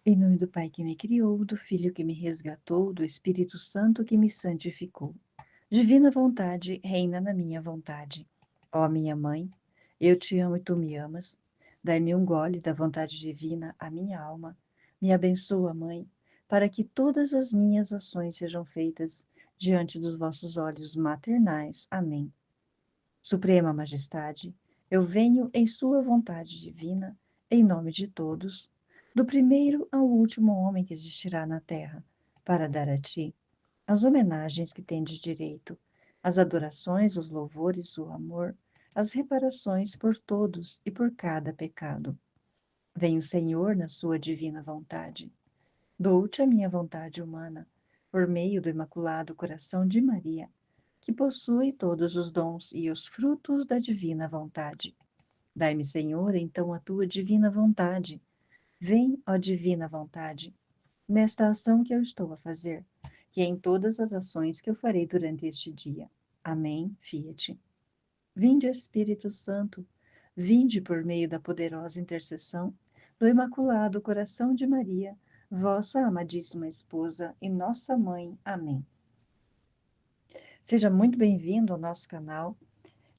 Em nome do Pai que me criou, do Filho que me resgatou, do Espírito Santo que me santificou. Divina vontade, reina na minha vontade. Ó minha mãe, eu te amo e tu me amas. Dai-me um gole da vontade divina à minha alma. Me abençoa, mãe, para que todas as minhas ações sejam feitas diante dos vossos olhos maternais. Amém. Suprema Majestade, eu venho em sua vontade divina, em nome de todos, do primeiro ao último homem que existirá na terra, para dar a ti as homenagens que tendes direito, as adorações, os louvores, o amor, as reparações por todos e por cada pecado. Vem o Senhor na sua divina vontade. Dou-te a minha vontade humana, por meio do Imaculado Coração de Maria, que possui todos os dons e os frutos da divina vontade. Dai-me, Senhor, então a tua divina vontade. Vem, ó divina vontade, nesta ação que eu estou a fazer, que é em todas as ações que eu farei durante este dia. Amém, fiat. Vinde, Espírito Santo, vinde por meio da poderosa intercessão do Imaculado Coração de Maria, vossa amadíssima esposa e nossa mãe. Amém. Seja muito bem-vindo ao nosso canal.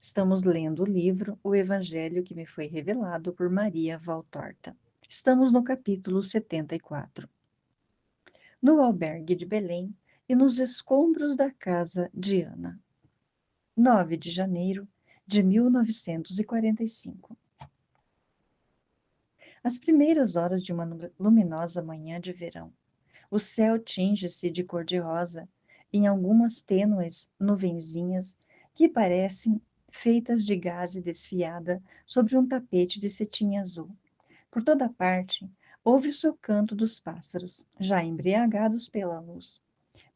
Estamos lendo o livro O Evangelho que me foi revelado por Maria Valtorta. Estamos no capítulo 74. No albergue de Belém e nos escombros da casa de Ana. 9 de janeiro de 1945. As primeiras horas de uma luminosa manhã de verão. O céu tinge-se de cor-de-rosa em algumas tênues nuvenzinhas que parecem feitas de gaze desfiada sobre um tapete de cetim azul. Por toda parte, ouve-se o canto dos pássaros, já embriagados pela luz.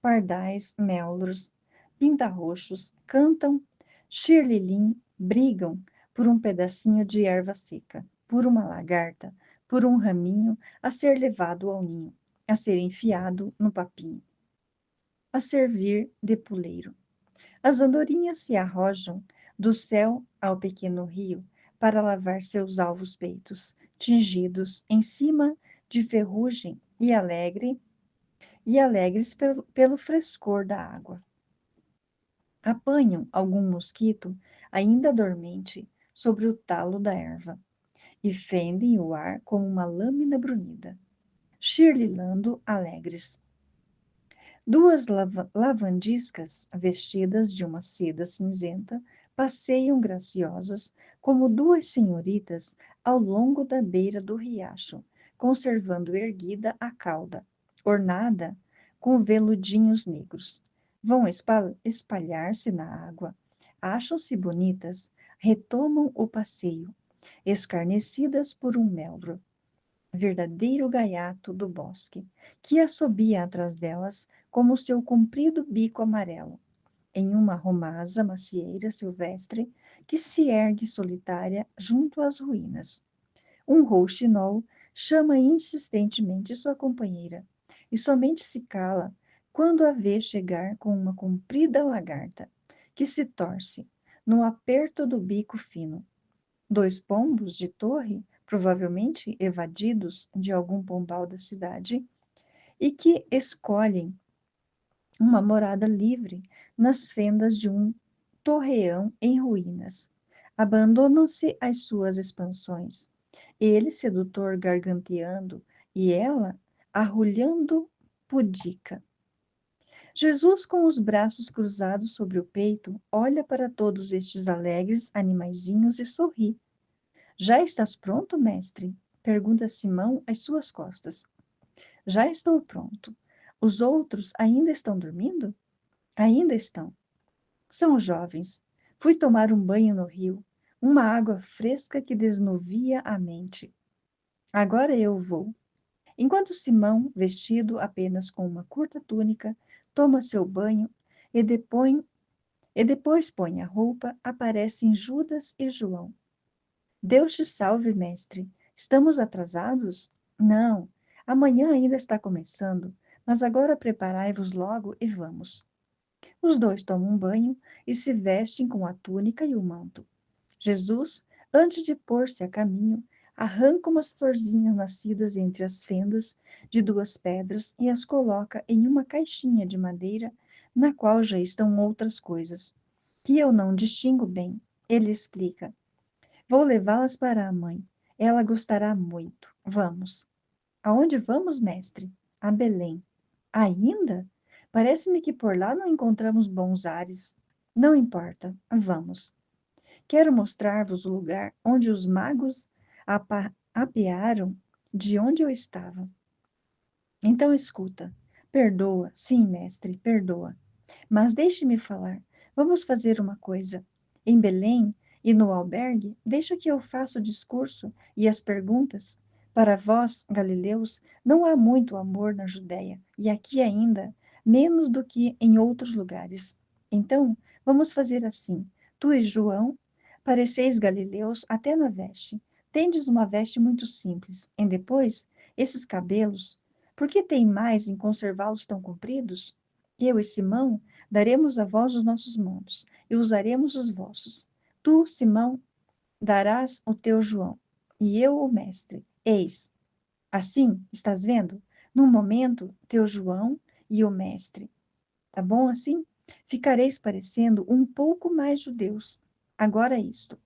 Pardais, melros, pintarroxos cantam, xirlilim, brigam por um pedacinho de erva seca, por uma lagarta, por um raminho a ser levado ao ninho, a ser enfiado no papinho, a servir de puleiro. As andorinhas se arrojam do céu ao pequeno rio para lavar seus alvos peitos, tingidos em cima de ferrugem e alegres pelo frescor da água. Apanham algum mosquito ainda dormente sobre o talo da erva e fendem o ar como uma lâmina brunida, chirlilando alegres. Duas lavandiscas, vestidas de uma seda cinzenta, passeiam graciosas como duas senhoritas ao longo da beira do riacho, conservando erguida a cauda, ornada com veludinhos negros. Vão espalhar-se na água, acham-se bonitas, retomam o passeio, escarnecidas por um melro, verdadeiro gaiato do bosque, que assobia atrás delas como seu comprido bico amarelo, em uma romasa macieira silvestre que se ergue solitária junto às ruínas. Um rouxinol chama insistentemente sua companheira, e somente se cala quando a vê chegar com uma comprida lagarta, que se torce no aperto do bico fino. Dois pombos de torre, provavelmente evadidos de algum pombal da cidade, e que escolhem uma morada livre nas fendas de um torreão em ruínas. Abandonam-se às suas expansões. Ele, sedutor, garganteando, e ela, arrulhando pudica. Jesus, com os braços cruzados sobre o peito, olha para todos estes alegres animaizinhos e sorri. Já estás pronto, mestre? Pergunta Simão às suas costas. Já estou pronto. Os outros ainda estão dormindo? Ainda estão. São jovens. Fui tomar um banho no rio, uma água fresca que desnovia a mente. Agora eu vou. Enquanto Simão, vestido apenas com uma curta túnica, toma seu banho e depois põe a roupa, aparecem Judas e João. Deus te salve, mestre. Estamos atrasados? Não, amanhã ainda está começando, mas agora preparai-vos logo e vamos. Os dois tomam um banho e se vestem com a túnica e o manto. Jesus, antes de pôr-se a caminho, arranca umas florzinhas nascidas entre as fendas de duas pedras e as coloca em uma caixinha de madeira, na qual já estão outras coisas, que eu não distingo bem. Ele explica: vou levá-las para a mãe. Ela gostará muito. Vamos. Aonde vamos, mestre? A Belém. Ainda? Parece-me que por lá não encontramos bons ares. Não importa. Vamos. Quero mostrar-vos o lugar onde os magos apearam de onde eu estava. Então escuta. Perdoa, sim, mestre, perdoa. Mas deixe-me falar. Vamos fazer uma coisa. Em Belém e no albergue, deixa que eu faça o discurso e as perguntas. Para vós, galileus, não há muito amor na Judéia, e aqui ainda, menos do que em outros lugares. Então, vamos fazer assim. Tu e João, pareceis galileus até na veste. Tendes uma veste muito simples. E depois, esses cabelos, por que teimais em conservá-los tão compridos? Eu e Simão daremos a vós os nossos mantos, e usaremos os vossos. Tu, Simão, darás o teu João, e eu o mestre. Eis, assim, estás vendo? Num momento, teu João e o mestre. Tá bom assim? Ficareis parecendo um pouco mais judeus. Agora isto.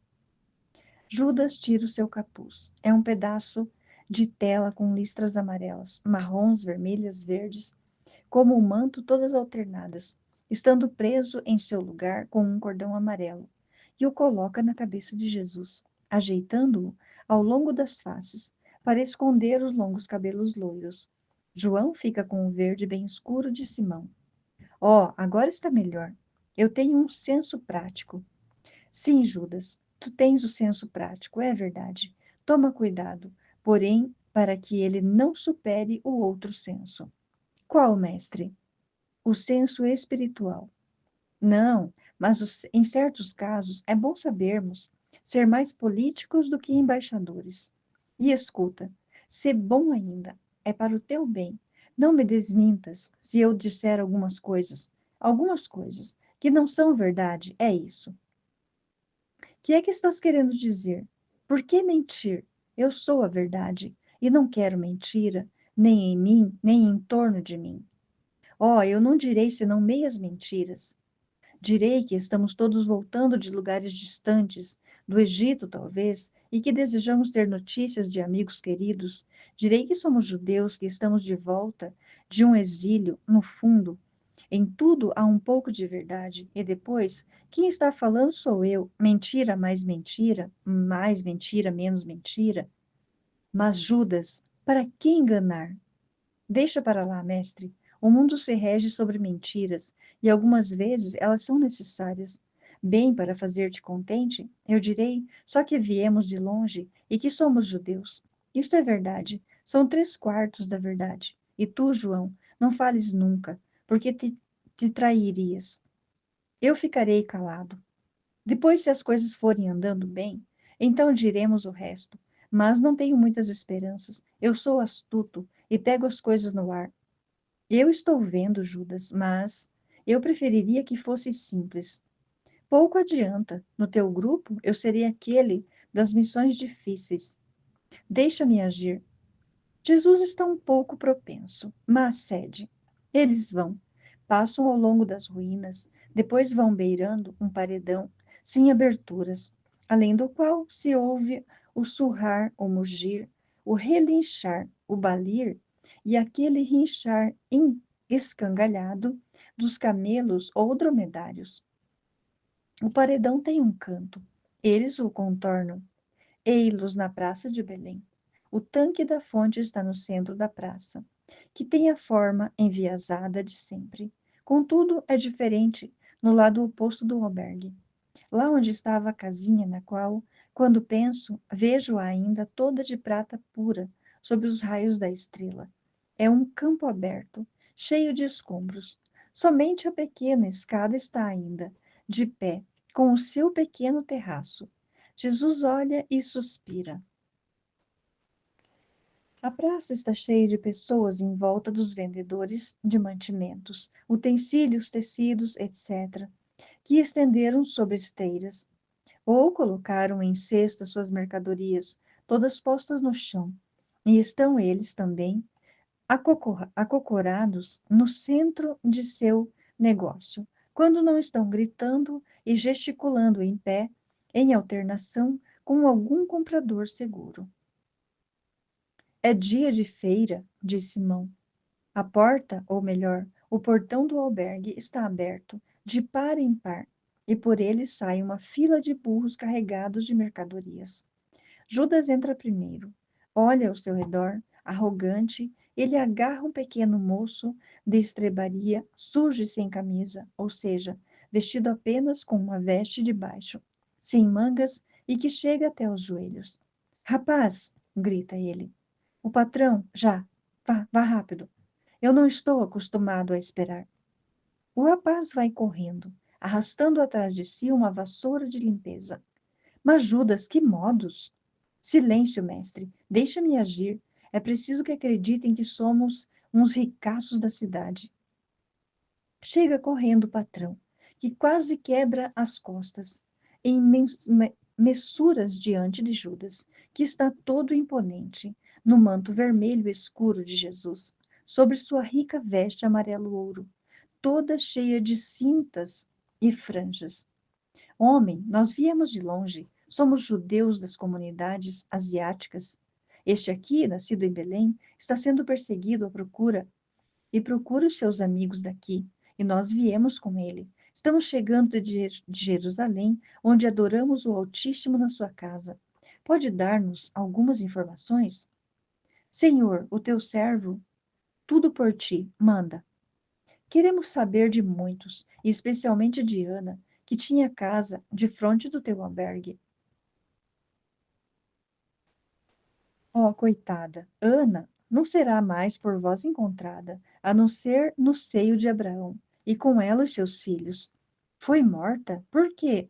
Judas tira o seu capuz. É um pedaço de tela com listras amarelas, marrons, vermelhas, verdes, como um manto todas alternadas, estando preso em seu lugar com um cordão amarelo, e o coloca na cabeça de Jesus, ajeitando-o ao longo das faces, para esconder os longos cabelos loiros. João fica com o verde bem escuro de Simão. Oh, agora está melhor. Eu tenho um senso prático. Sim, Judas, tu tens o senso prático, é verdade. Toma cuidado, porém, para que ele não supere o outro senso. Qual, mestre? O senso espiritual. Não, mas em certos casos é bom sabermos ser mais políticos do que embaixadores. E escuta, ser bom ainda, é para o teu bem. Não me desmintas se eu disser algumas coisas, que não são verdade, é isso. Que é que estás querendo dizer? Por que mentir? Eu sou a verdade, e não quero mentira, nem em mim, nem em torno de mim. Oh, eu não direi senão meias mentiras. Direi que estamos todos voltando de lugares distantes, do Egito, talvez, e que desejamos ter notícias de amigos queridos. Direi que somos judeus, que estamos de volta de um exílio, no fundo. Em tudo há um pouco de verdade. E depois, quem está falando sou eu. Mentira, mais mentira, menos mentira. Mas Judas, para que enganar? Deixa para lá, mestre. O mundo se rege sobre mentiras, e algumas vezes elas são necessárias. Bem, para fazer-te contente, eu direi só que viemos de longe e que somos judeus. Isto é verdade, são 3/4 da verdade. E tu, João, não fales nunca, porque te trairias. Eu ficarei calado. Depois, se as coisas forem andando bem, então diremos o resto. Mas não tenho muitas esperanças. Eu sou astuto e pego as coisas no ar. Eu estou vendo, Judas, mas eu preferiria que fosse simples. Pouco adianta. No teu grupo, eu serei aquele das missões difíceis. Deixa-me agir. Jesus está um pouco propenso, mas cede. Eles vão, passam ao longo das ruínas, depois vão beirando um paredão sem aberturas, além do qual se ouve o surrar, o mugir, o relinchar, o balir e aquele rinchar escangalhado dos camelos ou dromedários. O paredão tem um canto, eles o contornam. Ei-los na praça de Belém. O tanque da fonte está no centro da praça, que tem a forma enviesada de sempre. Contudo, é diferente no lado oposto do albergue. Lá onde estava a casinha na qual, quando penso, vejo-a ainda toda de prata pura, sob os raios da estrela. É um campo aberto, cheio de escombros. Somente a pequena escada está ainda, de pé, com o seu pequeno terraço. Jesus olha e suspira. A praça está cheia de pessoas em volta dos vendedores de mantimentos, utensílios, tecidos, etc., que estenderam sobre esteiras ou colocaram em cestas suas mercadorias todas postas no chão, e estão eles também acocorados no centro de seu negócio, quando não estão gritando e gesticulando em pé, em alternação com algum comprador seguro. É dia de feira, disse Simão. A porta, ou melhor, o portão do albergue está aberto, de par em par, e por ele sai uma fila de burros carregados de mercadorias. Judas entra primeiro. Olha ao seu redor, arrogante, ele agarra um pequeno moço de estrebaria, sujo e sem camisa, ou seja, vestido apenas com uma veste de baixo, sem mangas e que chega até os joelhos. Rapaz, grita ele. O patrão, já. Vá rápido. Eu não estou acostumado a esperar. O rapaz vai correndo, arrastando atrás de si uma vassoura de limpeza. Mas Judas, que modos! Silêncio, mestre, deixa-me agir. É preciso que acreditem que somos uns ricaços da cidade. Chega correndo o patrão, que quase quebra as costas, em messuras diante de Judas, que está todo imponente, no manto vermelho escuro de Jesus, sobre sua rica veste amarelo-ouro, toda cheia de cintas e franjas. Homem, nós viemos de longe, somos judeus das comunidades asiáticas. Este aqui, nascido em Belém, está sendo perseguido à procura e procura os seus amigos daqui, e nós viemos com ele. Estamos chegando de Jerusalém, onde adoramos o Altíssimo na sua casa. Pode dar-nos algumas informações? Senhor, o teu servo, tudo por ti, manda. Queremos saber de muitos, e especialmente de Ana, que tinha casa de frente do teu albergue. Oh, coitada, Ana não será mais por vós encontrada, a não ser no seio de Abraão, e com ela os seus filhos. Foi morta? Por quê?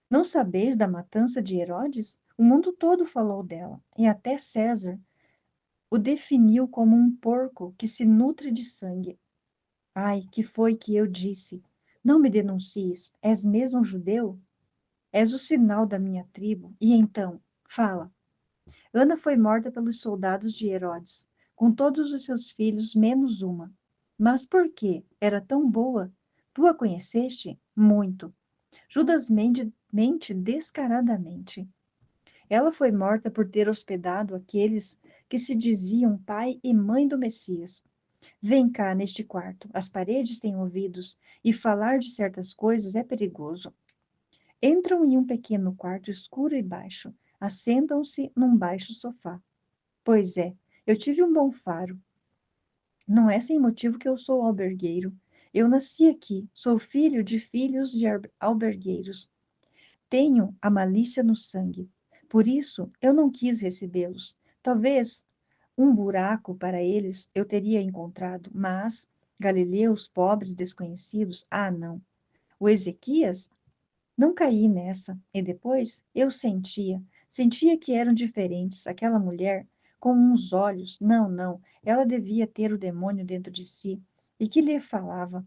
Não sabeis da matança de Herodes? O mundo todo falou dela, e até César o definiu como um porco que se nutre de sangue. Ai, que foi que eu disse? Não me denuncies, és mesmo judeu? És o sinal da minha tribo, e então, fala. Ana foi morta pelos soldados de Herodes, com todos os seus filhos, menos uma. Mas por quê? Era tão boa. Tu a conheceste? Muito. Judas mente descaradamente. Ela foi morta por ter hospedado aqueles que se diziam pai e mãe do Messias. Vem cá neste quarto, as paredes têm ouvidos, e falar de certas coisas é perigoso. Entram em um pequeno quarto escuro e baixo, assentam-se num baixo sofá. Pois é, eu tive um bom faro. Não é sem motivo que eu sou albergueiro. Eu nasci aqui, sou filho de filhos de albergueiros. Tenho a malícia no sangue. Por isso, eu não quis recebê-los. Talvez um buraco para eles eu teria encontrado, mas galileus, pobres, desconhecidos, ah, não. O Ezequias não caí nessa. E depois eu sentia que eram diferentes. Aquela mulher com uns olhos, não, ela devia ter o demônio dentro de si. E que lhe falava?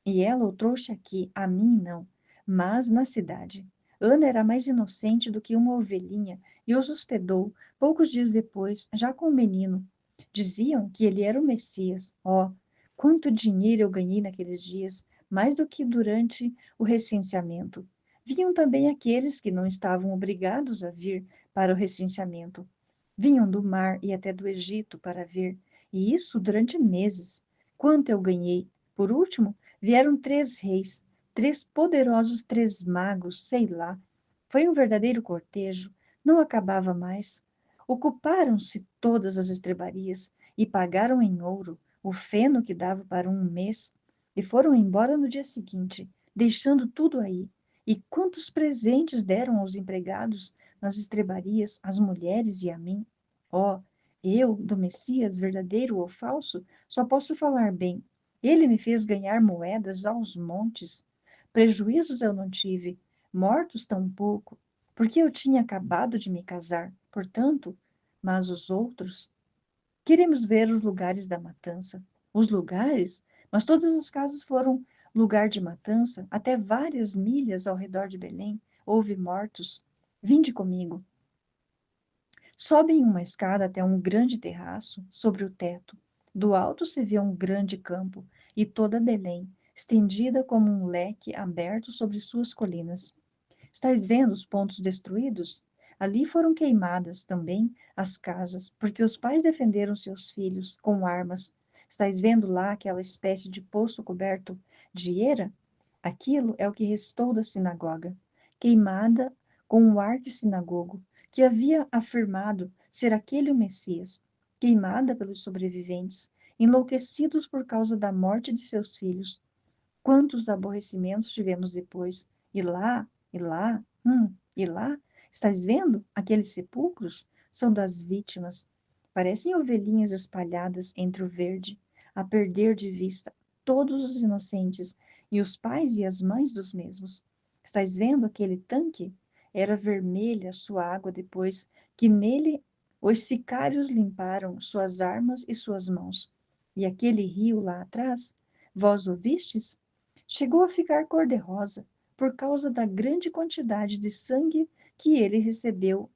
E ela o trouxe aqui, a mim não, mas na cidade. Ana era mais inocente do que uma ovelhinha e os hospedou poucos dias depois, já com o menino. Diziam que ele era o Messias. Oh, quanto dinheiro eu ganhei naqueles dias, mais do que durante o recenseamento. Vinham também aqueles que não estavam obrigados a vir para o recenseamento. Vinham do mar e até do Egito para ver, e isso durante meses. Quanto eu ganhei! Por último, vieram 3 reis, 3 poderosos, 3 magos, sei lá. Foi um verdadeiro cortejo, não acabava mais. Ocuparam-se todas as estrebarias e pagaram em ouro o feno que dava para um mês, e foram embora no dia seguinte, deixando tudo aí. E quantos presentes deram aos empregados nas estrebarias, às mulheres e a mim? Oh, eu, do Messias, verdadeiro ou falso, só posso falar bem. Ele me fez ganhar moedas aos montes. Prejuízos eu não tive, mortos tampouco, porque eu tinha acabado de me casar, portanto, mas os outros. Queremos ver os lugares da matança. Os lugares? Mas todas as casas foram lugar de matança, até várias milhas ao redor de Belém. Houve mortos. Vinde comigo. Sobem uma escada até um grande terraço sobre o teto. Do alto se vê um grande campo e toda Belém, estendida como um leque aberto sobre suas colinas. Estais vendo os pontos destruídos? Ali foram queimadas também as casas, porque os pais defenderam seus filhos com armas. Estais vendo lá aquela espécie de poço coberto de eira? Aquilo é o que restou da sinagoga, queimada com o arquissinagogo, que havia afirmado ser aquele o Messias, queimada pelos sobreviventes, enlouquecidos por causa da morte de seus filhos. Quantos aborrecimentos tivemos depois! E lá, estás vendo? Aqueles sepulcros são das vítimas. Parecem ovelhinhas espalhadas entre o verde, a perder de vista todos os inocentes e os pais e as mães dos mesmos. Estás vendo aquele tanque? Era vermelha sua água depois que nele os sicários limparam suas armas e suas mãos. E aquele rio lá atrás, vós o vistes? Chegou a ficar cor-de-rosa por causa da grande quantidade de sangue que ele recebeu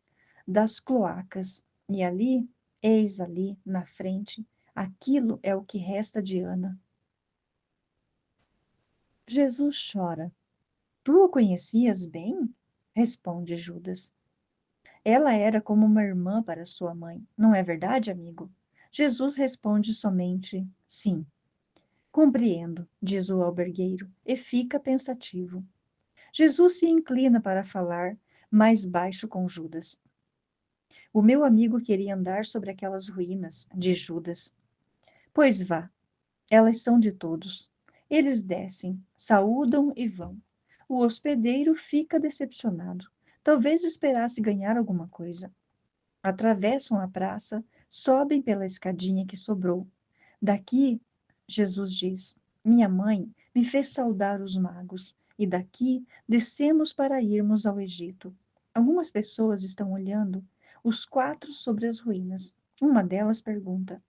das cloacas. E ali, eis ali, na frente, aquilo é o que resta de Ana. Jesus chora. Tu o conhecias bem? Responde Judas. Ela era como uma irmã para sua mãe, não é verdade, amigo? Jesus responde somente sim. Compreendo, diz o albergueiro, e fica pensativo. Jesus se inclina para falar mais baixo com Judas. O meu amigo queria andar sobre aquelas ruínas, diz Judas. Pois vá, elas são de todos. Eles descem, saúdam e vão. O hospedeiro fica decepcionado. Talvez esperasse ganhar alguma coisa. Atravessam a praça, sobem pela escadinha que sobrou. Daqui, Jesus diz, minha mãe me fez saudar os magos, e daqui descemos para irmos ao Egito. Algumas pessoas estão olhando os quatro sobre as ruínas. Uma delas pergunta: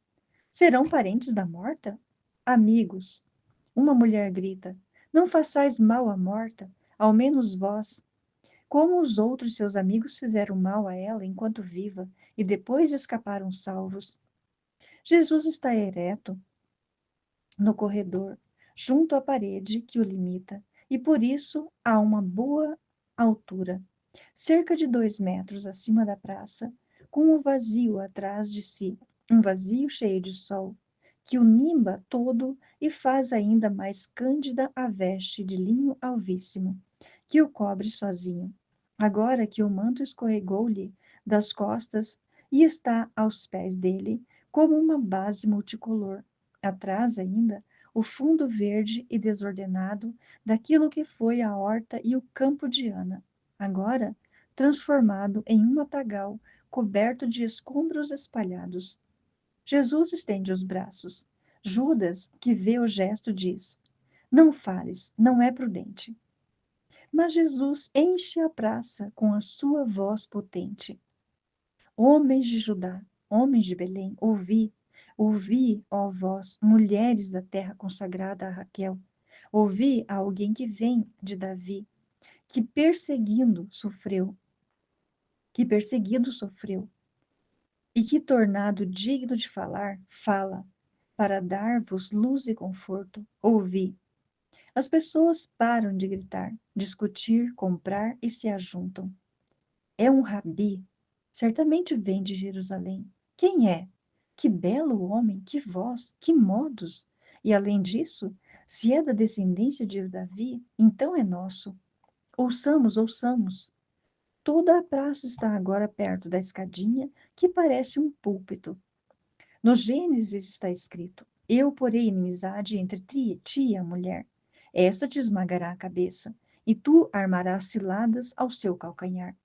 serão parentes da morta? Amigos. Uma mulher grita: não façais mal à morta, ao menos vós. Como os outros seus amigos fizeram mal a ela enquanto viva e depois escaparam salvos. Jesus está ereto no corredor, junto à parede que o limita, e por isso há uma boa altura, cerca de 2 metros acima da praça, com o vazio atrás de si, um vazio cheio de sol, que o nimba todo e faz ainda mais cândida a veste de linho alvíssimo, que o cobre sozinho. Agora que o manto escorregou-lhe das costas e está aos pés dele, como uma base multicolor. Atrás ainda, o fundo verde e desordenado daquilo que foi a horta e o campo de Ana, agora transformado em um matagal coberto de escombros espalhados. Jesus estende os braços. Judas, que vê o gesto, diz: não fales, não é prudente. Mas Jesus enche a praça com a sua voz potente. Homens de Judá, homens de Belém, ouvi, ouvi, ó vós, mulheres da terra consagrada a Raquel. Ouvi a alguém que vem de Davi, que perseguindo sofreu, que perseguido sofreu, e que tornado digno de falar, fala, para dar-vos luz e conforto. Ouvi. As pessoas param de gritar, discutir, comprar e se ajuntam. É um rabi. Certamente vem de Jerusalém. Quem é? Que belo homem, que voz, que modos! E além disso, se é da descendência de Davi, então é nosso. Ouçamos, ouçamos. Toda a praça está agora perto da escadinha, que parece um púlpito. No Gênesis está escrito: eu porei inimizade entre ti e a mulher. Esta te esmagará a cabeça, e tu armarás ciladas ao seu calcanhar.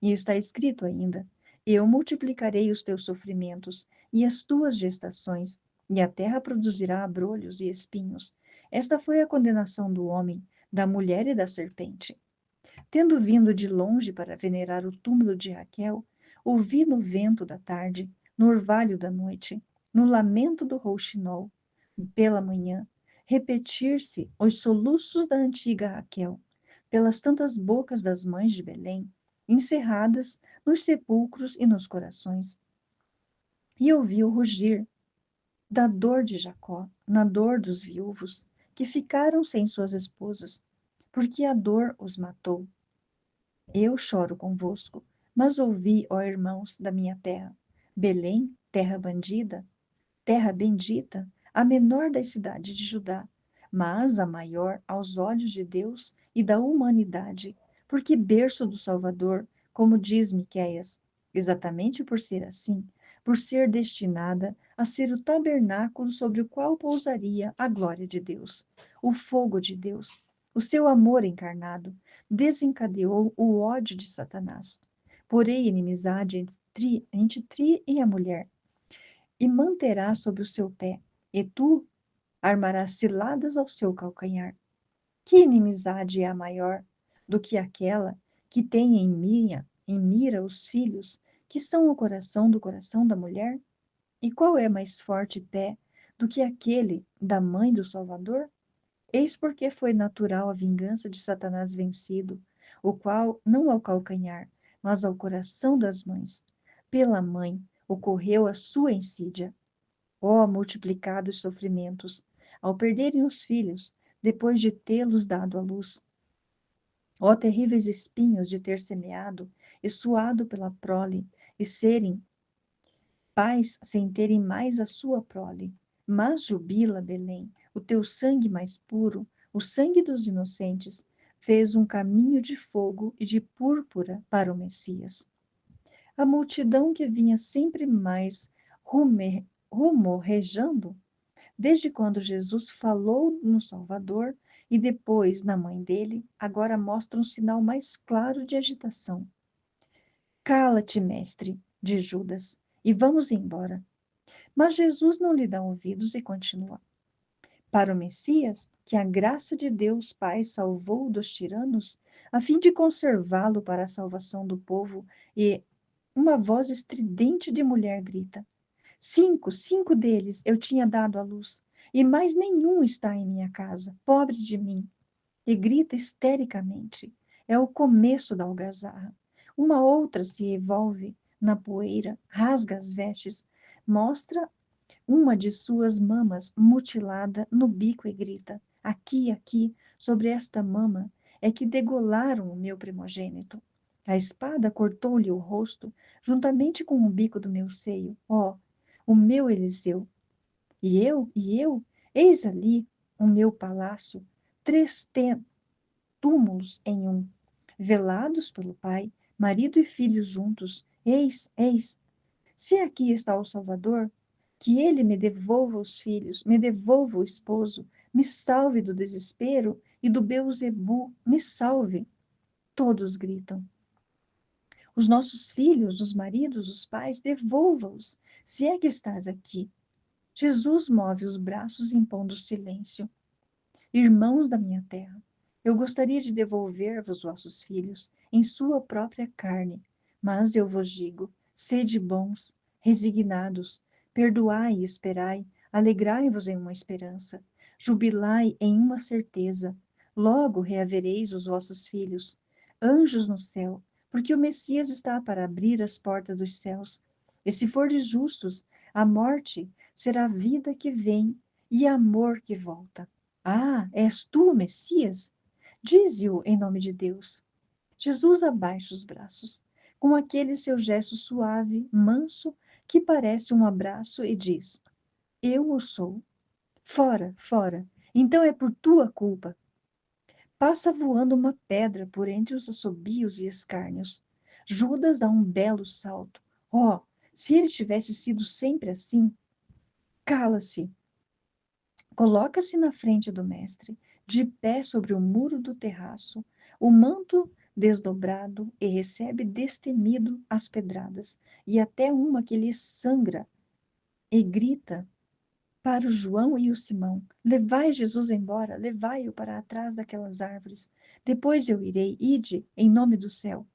E está escrito ainda: eu multiplicarei os teus sofrimentos e as tuas gestações, e a terra produzirá abrolhos e espinhos. Esta foi a condenação do homem, da mulher e da serpente. Tendo vindo de longe para venerar o túmulo de Raquel, ouvi no vento da tarde, no orvalho da noite, no lamento do rouxinol, pela manhã, repetir-se os soluços da antiga Raquel, pelas tantas bocas das mães de Belém, encerradas nos sepulcros e nos corações. E ouviu rugir da dor de Jacó, na dor dos viúvos, que ficaram sem suas esposas, porque a dor os matou. Eu choro convosco, mas ouvi, ó irmãos da minha terra, Belém, terra bandida, terra bendita, a menor das cidades de Judá, mas a maior aos olhos de Deus e da humanidade, porque berço do Salvador, como diz Miqueias, exatamente por ser assim, por ser destinada a ser o tabernáculo sobre o qual pousaria a glória de Deus, o fogo de Deus, o seu amor encarnado, desencadeou o ódio de Satanás. Porém, inimizade entre ti e a mulher, e manterá sob o seu pé, e tu armarás ciladas ao seu calcanhar. Que inimizade é a maior do que aquela que tem em mira os filhos, que são o coração do coração da mulher? E qual é mais forte pé do que aquele da mãe do Salvador? Eis porque foi natural a vingança de Satanás vencido, o qual, não ao calcanhar, mas ao coração das mães, pela mãe, ocorreu a sua insídia. Ó, multiplicados sofrimentos, ao perderem os filhos, depois de tê-los dado à luz. Ó, terríveis espinhos de ter semeado e suado pela prole, e serem pais sem terem mais a sua prole. Mas jubila, Belém, o teu sangue mais puro, o sangue dos inocentes, fez um caminho de fogo e de púrpura para o Messias. A multidão que vinha sempre mais rumorejando, desde quando Jesus falou no Salvador e depois na mãe dele, agora mostra um sinal mais claro de agitação. Cala-te, mestre, diz Judas, e vamos embora. Mas Jesus não lhe dá ouvidos e continua. Para o Messias, que a graça de Deus Pai salvou dos tiranos, a fim de conservá-lo para a salvação do povo, e uma voz estridente de mulher grita: cinco deles eu tinha dado à luz, e mais nenhum está em minha casa, pobre de mim. E grita histericamente. É o começo da algazarra. Uma outra se revolve na poeira, rasga as vestes, mostra uma de suas mamas mutilada no bico e grita: aqui, aqui, sobre esta mama, é que degolaram o meu primogênito. A espada cortou-lhe o rosto, juntamente com o bico do meu seio. Ó, o meu Eliseu. E eu, eis ali o meu palácio, três túmulos em um, velados pelo pai, marido e filhos juntos. Eis, se aqui está o Salvador, que ele me devolva os filhos, me devolva o esposo, me salve do desespero e do Beuzebu, me salve. Todos gritam. Os nossos filhos, os maridos, os pais, devolva-os, se é que estás aqui. Jesus move os braços impondo silêncio. Irmãos da minha terra, eu gostaria de devolver-vos vossos filhos em sua própria carne, mas eu vos digo, sede bons, resignados, perdoai e esperai, alegrai-vos em uma esperança, jubilai em uma certeza, logo reavereis os vossos filhos, anjos no céu, porque o Messias está para abrir as portas dos céus, e se fordes justos, a morte será a vida que vem e amor que volta. Ah, és tu o Messias? Dize-o em nome de Deus. Jesus abaixa os braços, com aquele seu gesto suave, manso, que parece um abraço, e diz: eu o sou. Fora, fora. Então é por tua culpa. Passa voando uma pedra por entre os assobios e escárnios. Judas dá um belo salto. Oh, se ele tivesse sido sempre assim! Cala-se, coloca-se na frente do mestre, de pé sobre o muro do terraço, o manto desdobrado, e recebe destemido as pedradas, e até uma que lhe sangra, e grita para o João e o Simão: levai Jesus embora, levai-o para atrás daquelas árvores. Depois eu irei, ide, em nome do céu.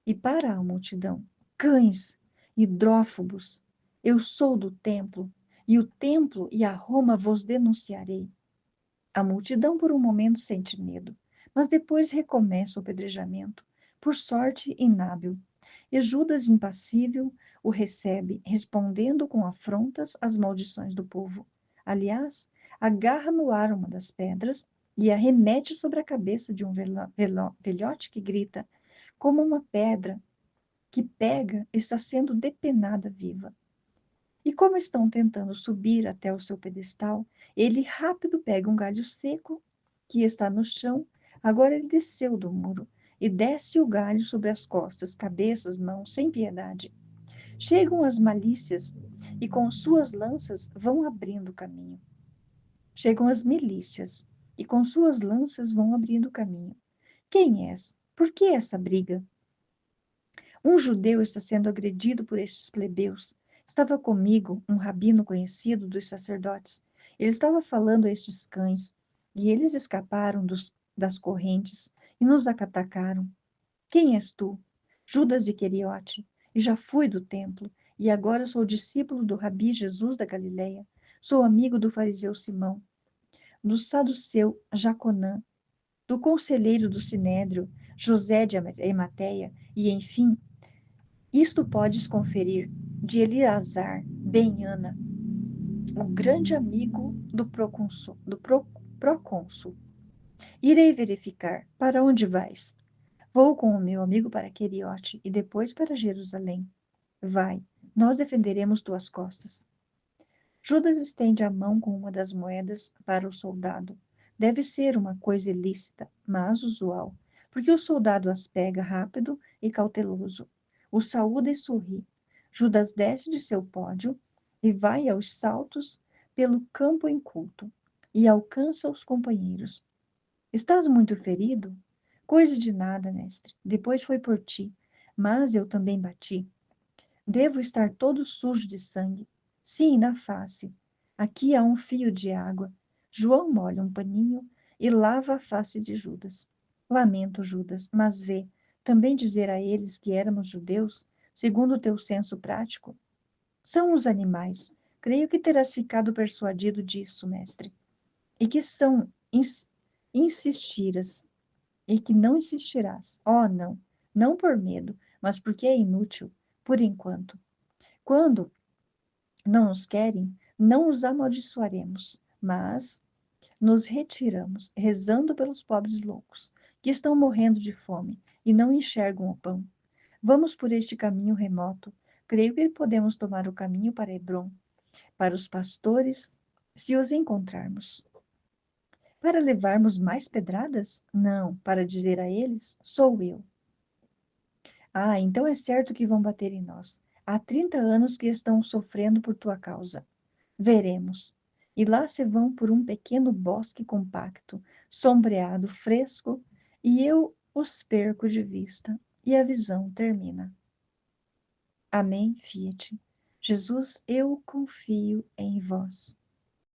E para a multidão: cães, hidrófobos, eu sou do templo, e o templo e a Roma vos denunciarei. A multidão por um momento sente medo, mas depois recomeça o apedrejamento, por sorte inábil. E Judas, impassível, o recebe, respondendo com afrontas às maldições do povo. Aliás, agarra no ar uma das pedras e arremete sobre a cabeça de um velhote que grita, como uma pedra que pega está sendo depenada viva. E como estão tentando subir até o seu pedestal, ele rápido pega um galho seco que está no chão. Agora ele desceu do muro e desce o galho sobre as costas, cabeças, mãos, sem piedade. Chegam as malícias e com suas lanças vão abrindo caminho. Chegam as milícias e com suas lanças vão abrindo caminho. Quem és? Por que essa briga? Um judeu está sendo agredido por estes plebeus. Estava comigo um rabino conhecido dos sacerdotes. Ele estava falando a estes cães, e eles escaparam das correntes e nos atacaram. Quem és tu? Judas de Queriote. E já fui do templo, e agora sou discípulo do Rabi Jesus da Galileia. Sou amigo do fariseu Simão, do saduceu Jaconã, do conselheiro do Sinédrio, José de Arimateia, e, enfim, isto podes conferir de Eleazar ben Ana, o grande amigo do procônsul. Irei verificar. Para onde vais? Vou com o meu amigo para Queriote e depois para Jerusalém. Vai, nós defenderemos tuas costas. Judas estende a mão com uma das moedas para o soldado. Deve ser uma coisa ilícita, mas usual, porque o soldado as pega rápido e cauteloso. O saúda e sorri. Judas desce de seu pódio e vai aos saltos pelo campo inculto e alcança os companheiros. Estás muito ferido? Coisa de nada, mestre. Depois foi por ti, mas eu também bati. Devo estar todo sujo de sangue. Sim, na face. Aqui há um fio de água. João molha um paninho e lava a face de Judas. Lamento, Judas, mas vê, também dizer a eles que éramos judeus, segundo o teu senso prático? São os animais. Creio que terás ficado persuadido disso, mestre. E que insistiras, e que não insistirás. Oh, não, não por medo, mas porque é inútil, por enquanto. Quando não nos querem, não os amaldiçoaremos, mas nos retiramos, rezando pelos pobres loucos, que estão morrendo de fome e não enxergam o pão. Vamos por este caminho remoto. Creio que podemos tomar o caminho para Hebrom, para os pastores, se os encontrarmos. Para levarmos mais pedradas? Não, para dizer a eles, sou eu. Ah, então é certo que vão bater em nós. Há 30 anos que estão sofrendo por tua causa. Veremos. E lá se vão por um pequeno bosque compacto, sombreado, fresco, e eu os perco de vista, e a visão termina. Amém, Fiat. Jesus, eu confio em vós.